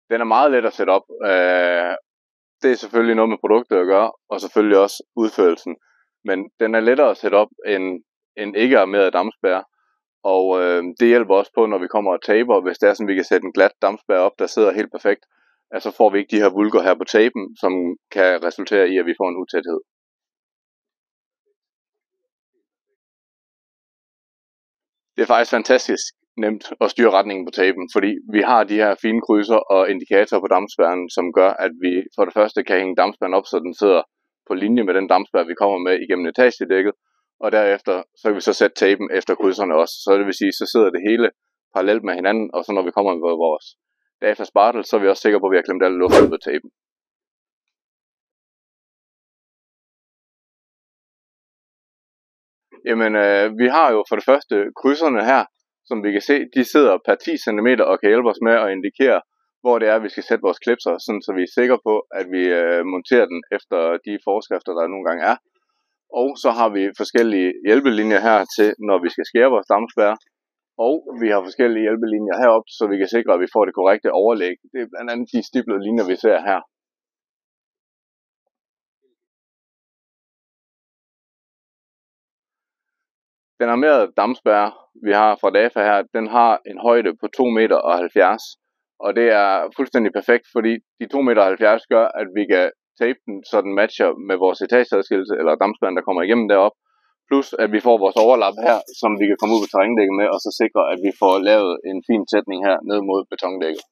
Den er meget let at sætte op. Det er selvfølgelig noget med produktet at gøre, og selvfølgelig også udførelsen. Men den er lettere at sætte op end ikke armeret dampspærre. Og det hjælper også på, når vi kommer og taper, hvis det er sådan, vi kan sætte en glat dampspærre op, der sidder helt perfekt, så får vi ikke de her vulker her på tapen, som kan resultere i, at vi får en utæthed. Det er faktisk fantastisk nemt at styre retningen på tapen, fordi vi har de her fine krydser og indikatorer på dampspærren, som gør, at vi for det første kan hænge dampspærren op, så den sidder på linje med den dampspærre, vi kommer med igennem etagedækket, og derefter så kan vi så sætte tapen efter krydserne også. Så det vil sige, så sidder det hele parallelt med hinanden, og så når vi kommer med vores data spartel, så er vi også sikre på, at vi har klemt al luft ud på tapen. Jamen, vi har jo for det første krydserne her, som vi kan se, de sidder per 10 cm og kan hjælpe os med at indikere, hvor det er, vi skal sætte vores klipser, sådan så vi er sikre på, at vi monterer den efter de forskrifter, der nogle gange er. Og så har vi forskellige hjælpelinjer her til, når vi skal skære vores dampspærre. Og vi har forskellige hjælpelinjer heroppe, så vi kan sikre, at vi får det korrekte overlæg. Det er blandt andet de stiplede linjer, vi ser her. Den armerede dampspærre, vi har fra DAFA her, den har en højde på 2,70 meter. Og det er fuldstændig perfekt, fordi de 2,70 meter gør, at vi kan tape den, så den matcher med vores etageadskillelse, eller dampspærren, der kommer igennem derop. Plus at vi får vores overlap her, som vi kan komme ud på terrændækket med, og så sikre, at vi får lavet en fin sætning her ned mod betondækket.